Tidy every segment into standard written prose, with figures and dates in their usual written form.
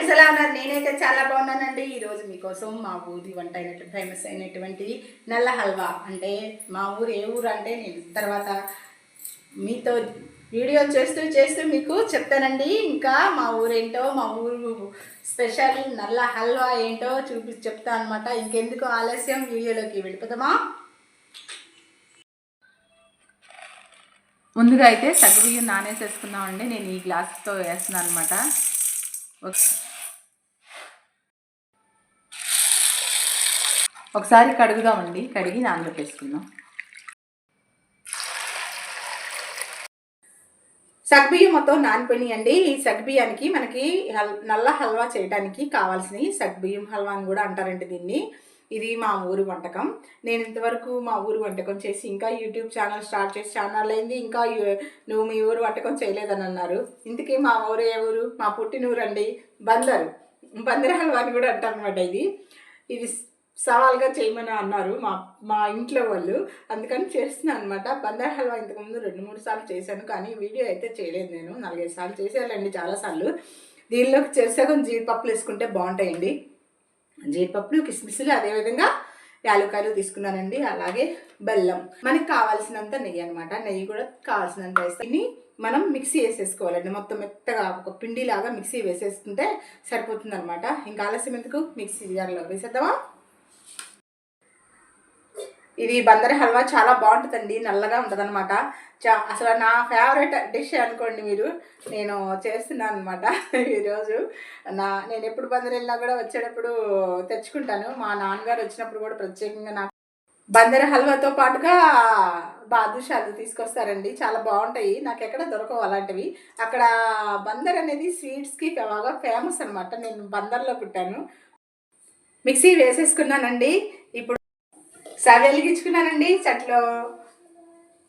Friends ఎలా ఉన్నారు? నేనైతే చాలా బాగున్నానండి. ఈరోజు మీకోసం మా ఊరి వంట అయినటువంటి ఫేమస్ అయినటువంటి నల్ల హల్వా, అంటే మా ఊరు ఏ ఊరు అంటే నేను తర్వాత మీతో వీడియో చేస్తూ చేస్తూ మీకు చెప్తానండి. ఇంకా మా ఊరేంటో, మా ఊరు స్పెషల్ నల్ల హల్వా ఏంటో చెప్తాను అనమాట. ఇంకెందుకు ఆలస్యం, వీడియోలోకి వెళ్ళిపోదామా? ముందుగా అయితే సగ్గుబియ్యం నానేసేసుకున్నామండి. నేను ఈ గ్లాస్తో వేస్తున్నాను అనమాట. ఒకసారి కడుగుదామండి, కడిగి నానబెట్టేసుకుందాం. సగ్గుబియ్యం మొత్తం నానిపోయినాయండి. ఈ సగ్గుబియ్యానికి మనకి నల్ల హల్వా చేయడానికి కావాల్సినవి సగ్గుబియ్యం హల్వా అని కూడా అంటారండి దీన్ని. ఇది మా ఊరు వంటకం. నేను ఇంతవరకు మా ఊరు వంటకం చేసి ఇంకా యూట్యూబ్ ఛానల్ స్టార్ట్ చేసి ఛానల్ అయింది. ఇంకా నువ్వు మీ ఊరు వంటకం చేయలేదని అన్నారు. ఇంతకీ మా ఊరు ఏ ఊరు? మా పుట్టినూరు అండి, బందర్ హల్వా అని కూడా అంటారు అనమాట. ఇది సవాల్గా చేయమని అన్నారు మా ఇంట్లో వాళ్ళు, అందుకని చేస్తున్నాను అనమాట. బందర్ హల్వా ఇంతకుముందు 2-3 సార్లు చేశాను, కానీ వీడియో అయితే చేయలేదు. నేను 4-5 సార్లు చేసేయాలండి, చాలాసార్లు. దీనిలోకి సగం జీడిపప్పులు వేసుకుంటే బాగుంటాయండి. జీడిపప్పులు, కిస్మిస్లు, అదేవిధంగా యాలక్కాయలు తీసుకున్నానండి. అలాగే బెల్లం, మనకి కావాల్సినంత నెయ్యి అనమాట. నెయ్యి కూడా కావాల్సినంత వేసి మనం మిక్సీ వేసేసుకోవాలండి. మొత్తం మెత్తగా ఒక పిండిలాగా మిక్సీ వేసేసుకుంటే సరిపోతుంది అనమాట. ఇంకా ఆలస్యం ఎందుకు, మిక్సీ జార్లో వేసేద్దామా? ఇది బందర్ హల్వా చాలా బాగుంటుందండి, నల్లగా ఉంటుంది అనమాట. అసలు నా ఫేవరెట్ డిష్ అనుకోండి మీరు. నేను చేస్తున్నాను అనమాట ఈరోజు. నేను ఎప్పుడు బందర్ వెళ్ళినా కూడా వచ్చేటప్పుడు తెచ్చుకుంటాను. మా నాన్నగారు వచ్చినప్పుడు కూడా ప్రత్యేకంగా నాకు బందర్ హల్వాతో పాటుగా బాదుషాలు తీసుకొస్తారండి. చాలా బాగుంటాయి, నాకు ఎక్కడ దొరకవు అలాంటివి. అక్కడ బందర్ అనేది స్వీట్స్కి బాగా ఫేమస్ అనమాట. నేను బందర్లో పుట్టాను. మిక్సీ వేసేసుకున్నానండి. ఇప్పుడు స్టవ్ వెలిగించుకున్నానండి. చట్లో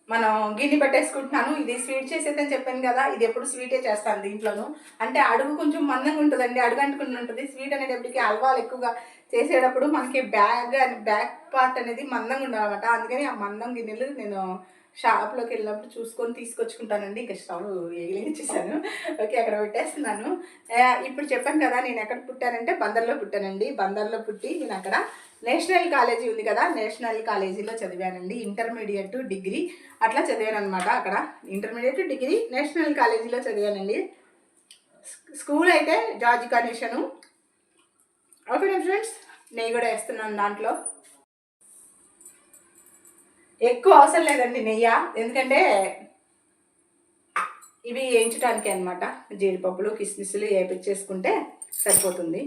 మనం గిన్నె పెట్టేసుకుంటున్నాను. ఇది స్వీట్ చేసేదని చెప్పాను కదా, ఇది ఎప్పుడు స్వీటే చేస్తాను దీంట్లోనూ. అంటే అడుగు కొంచెం మందంగా ఉంటుందండి, అడుగు అంటుకుని ఉంటుంది. స్వీట్ అనేటప్పటికి హల్వాలు ఎక్కువగా చేసేటప్పుడు మనకి బ్యాక్ పార్ట్ అనేది మందంగా ఉండాలన్నమాట. అందుకని ఆ మందం గిన్నెలు నేను షాప్లోకి వెళ్ళినప్పుడు చూసుకొని తీసుకొచ్చుకుంటానండి. ఇంకా స్టవ్ వెలిగించేసాను. ఓకే, అక్కడ పెట్టేస్తున్నాను. ఇప్పుడు చెప్పాను కదా నేను ఎక్కడ పుట్టానంటే బందర్లో పుట్టానండి. బందర్లో పుట్టి నేను అక్కడ నేషనల్ కాలేజీ ఉంది కదా, నేషనల్ కాలేజీలో చదివానండి. ఇంటర్మీడియట్, డిగ్రీ అట్లా చదివాను అనమాట. అక్కడ ఇంటర్మీడియట్, డిగ్రీ నేషనల్ కాలేజీలో చదివానండి. స్కూల్ అయితే జార్జ్ గణేషను. ఓకేనా ఫ్రెండ్స్, నెయ్యి కూడా వేస్తున్నాను దాంట్లో. ఎక్కువ అవసరం లేదండి నెయ్యి, ఎందుకంటే ఇవి వేయించడానికి అనమాట. జీడిపప్పులు, కిస్మిస్లు వేపించేసుకుంటే సరిపోతుంది.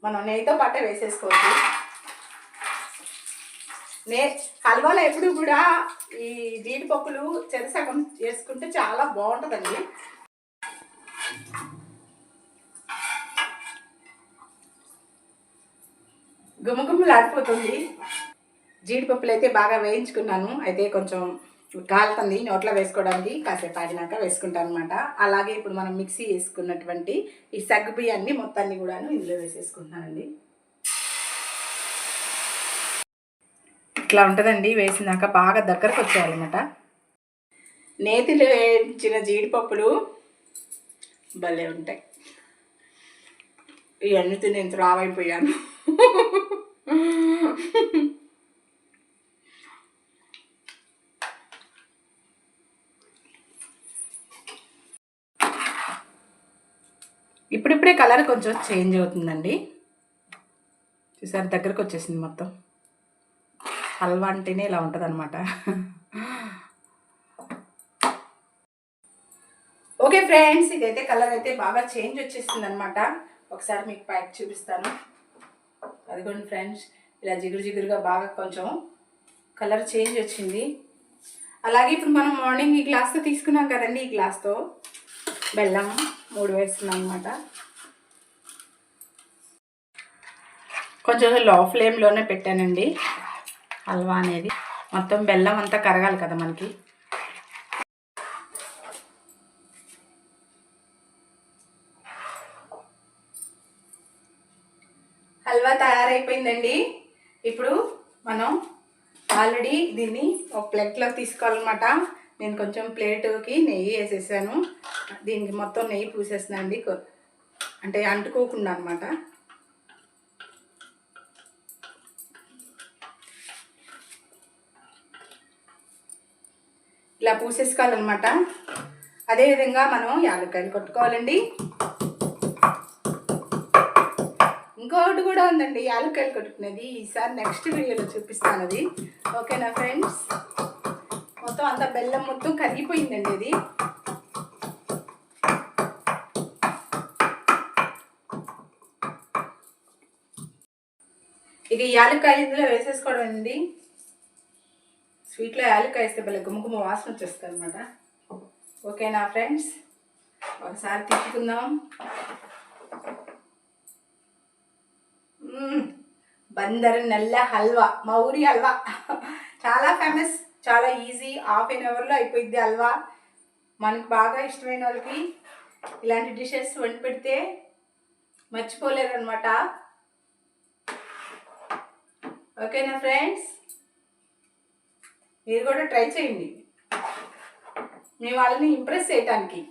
మనం నెయ్యితో పాటే వేసేసుకోవచ్చు. హల్వాలో ఎప్పుడు కూడా ఈ జీడిపప్పులు చెరసగం వేసుకుంటే చాలా బాగుంటుందండి. గుమగుమలాడిపోతుంది. జీడిపప్పులు అయితే బాగా వేయించుకున్నాను. అయితే కొంచెం కాలుతుంది నోట్లో వేసుకోవడానికి, కాసేపు ఆడినాక వేసుకుంటాను అనమాట. అలాగే ఇప్పుడు మనం మిక్సీ వేసుకున్నటువంటి ఈ సగ్గుబియ్యాన్ని మొత్తాన్ని కూడాను ఇందులో వేసేసుకుంటున్నానండి. ఇట్లా ఉంటుందండి. వేసినాక బాగా దగ్గరకు వచ్చేయాలన్నమాట. నేతిలో వేయించిన జీడిపప్పులు భలే ఉంటాయి. ఇవన్నీ తిని ఇంత రావైపోయాను. ఇప్పుడిప్పుడే కలర్ కొంచెం చేంజ్ అవుతుందండి. చూసారు, దగ్గరకు వచ్చేసింది మొత్తం. హల్వా అంటేనే ఇలా ఉంటుంది అనమాట. ఓకే ఫ్రెండ్స్, ఇదైతే కలర్ అయితే బాగా చేంజ్ వచ్చేసింది అనమాట. ఒకసారి మీకు ప్యాక్ చూపిస్తాను. అదిగోండి ఫ్రెండ్స్, ఇలా జిగురు జిగురుగా బాగా కొంచెం కలర్ చేంజ్ వచ్చింది. అలాగే ఇప్పుడు మనం మార్నింగ్ ఈ గ్లాస్తో తీసుకున్నాం కదండి, ఈ గ్లాస్తో బెల్లం 3 వేస్తున్నాం అనమాట. కొంచెం లో ఫ్లేమ్లోనే పెట్టానండి. హల్వా అనేది మొత్తం బెల్లం అంతా కరగాలి కదా మనకి. హల్వా తయారైపోయిందండి. ఇప్పుడు మనం ఆల్రెడీ దీన్ని ఒక ప్లేట్లో తీసుకోవాలన్నమాట. నేను కొంచెం ప్లేటుకి నెయ్యి వేసేసాను. దీనికి మొత్తం నెయ్యి పూసేస్తున్నాను అండి. అంటే అంటుకోకుండా అనమాట. ఇలా పూసేసుకోవాలన్నమాట. అదేవిధంగా మనం యాలక్కాయలు కొట్టుకోవాలండి. ఇంకొకటి కూడా ఉందండి యాలక్కాయలు కొట్టుకునేది, ఈసారి నెక్స్ట్ వీడియోలో చూపిస్తాను అది. ఓకేనా ఫ్రెండ్స్? మొత్తం అంతా బెల్లం మొత్తం కరిగిపోయిందండి అది. ఇక యాలక్కాయలు ఇందులో వేసేసుకోవడం అండి. స్వీట్లో యాలక్కాయ వేస్తే భలే గుమ్మగుమ్మ వాసన వచ్చేస్తుంది అనమాట. ఓకేనా ఫ్రెండ్స్? ఒకసారి తిప్పుకుందాం. బందర్ నల్ల హల్వా, మా ఊరి హల్వా చాలా ఫేమస్, చాలా ఈజీ, ½ అవర్లో అయిపోయింది హల్వా. మనకు బాగా ఇష్టమైన వాళ్ళకి ఇలాంటి డిషెస్ వండి పెడితే మర్చిపోలేరు అనమాట. ఓకేనా ఫ్రెండ్స్? మీరు కూడా ట్రై చేయండి మీ వాళ్ళని ఇంప్రెస్ చేయటానికి.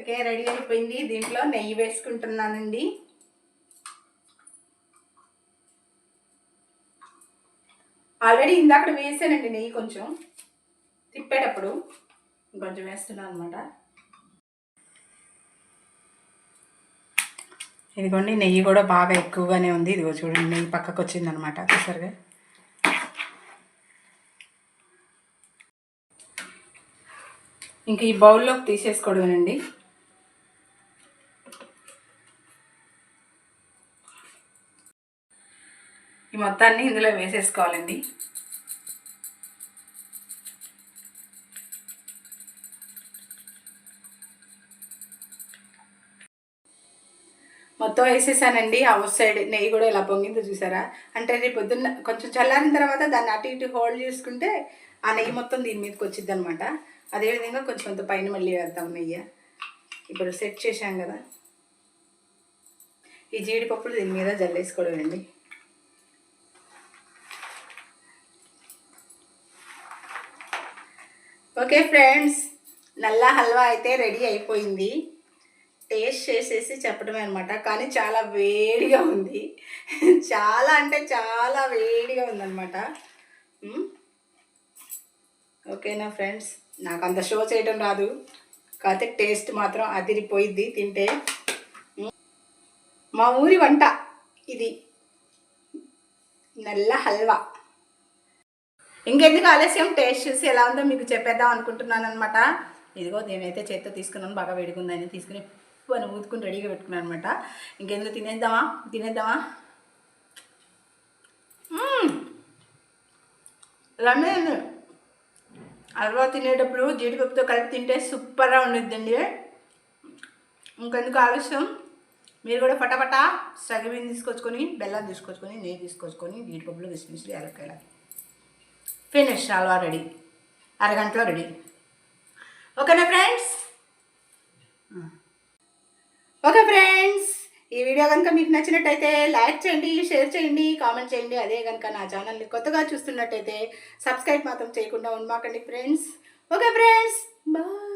ఓకే, రెడీ అయిపోయింది. దీంట్లో నెయ్యి వేసుకుంటున్నానండి. ఆల్రెడీ ఇందాక వేసానండి నెయ్యి, కొంచెం తిప్పేటప్పుడు కొంచెం వేస్తున్నాను అనమాట. ఇదిగోండి, నెయ్యి కూడా బాగా ఎక్కువగానే ఉంది. ఇదిగో చూడండి, నెయ్యి పక్కకు వచ్చింది అనమాట. చూసారుగా? ఇంక ఈ బౌల్లోకి తీసేసుకోవడమేనండి. ఈ మొత్తాన్ని ఇందులో వేసేసుకోవాలండి. మొత్తం వేసేసానండి. అవుట్ సైడ్ నెయ్యి కూడా ఇలా పొంగిందో చూసారా? అంటే రేపు పొద్దున్న కొంచెం చల్లారిన తర్వాత దాన్ని అటు ఇటు హోల్డ్ చేసుకుంటే ఆ నెయ్యి మొత్తం దీని మీదకి వచ్చింది అనమాట. అదేవిధంగా కొంచెం అంత పైన మళ్ళీ వేద్దాం నెయ్యి. ఇప్పుడు సెట్ చేసాం కదా, ఈ జీడిపప్పులు దీని మీద జల్లేసుకోవడం అండి. ఓకే ఫ్రెండ్స్, నల్ల హల్వా అయితే రెడీ అయిపోయింది. టేస్ట్ చేసేసి చెప్పడమే అనమాట. కానీ చాలా వేడిగా ఉంది, చాలా అంటే చాలా వేడిగా ఉందన్నమాట. ఓకేనా ఫ్రెండ్స్? నాకు అంత షో చేయడం రాదు, కాకపోతే టేస్ట్ మాత్రం అదిరిపోయిద్ది తింటే. మా ఊరి వంట ఇది, నల్ల హల్వా. ఇంకెందుకు ఆలస్యం, టేస్ట్ చూసి ఎలా ఉందో మీకు చెప్పేద్దాం అనుకుంటున్నాను అనమాట. ఇదిగో నేనైతే చేత్తో తీసుకున్నాను, బాగా వేడుకుందని తీసుకుని అని ఊదుకుని రెడీగా పెట్టుకున్నాను అనమాట. ఇంకెందుకు తినేద్దామా. లెమన్ హల్వా తినేటప్పుడు జీడిపప్పుతో కలిపి తింటే సూపర్గా ఉండిద్దండి. ఇంకెందుకు ఆలస్యం, మీరు కూడా పటాపటా సగం తీసుకొచ్చుకొని, బెల్లం తీసుకొచ్చుకొని, నెయ్యి తీసుకొచ్చుకొని, జీడిపప్పులు కిస్మిస్లు యాలక్కాయలు, ఫినిష్ హల్వా రెడీ, అరగంటలో రెడీ. ఓకేనా ఫ్రెండ్స్? ఓకే ఫ్రెండ్స్, ఈ వీడియో కనుక మీకు నచ్చినట్టయితే లైక్ చేయండి, షేర్ చేయండి, కామెంట్ చేయండి. అదే కనుక నా ఛానల్ని కొత్తగా చూస్తున్నట్టయితే సబ్స్క్రైబ్ మాత్రం చేయకుండా ఉండమాకండి ఫ్రెండ్స్. Okay friends, bye.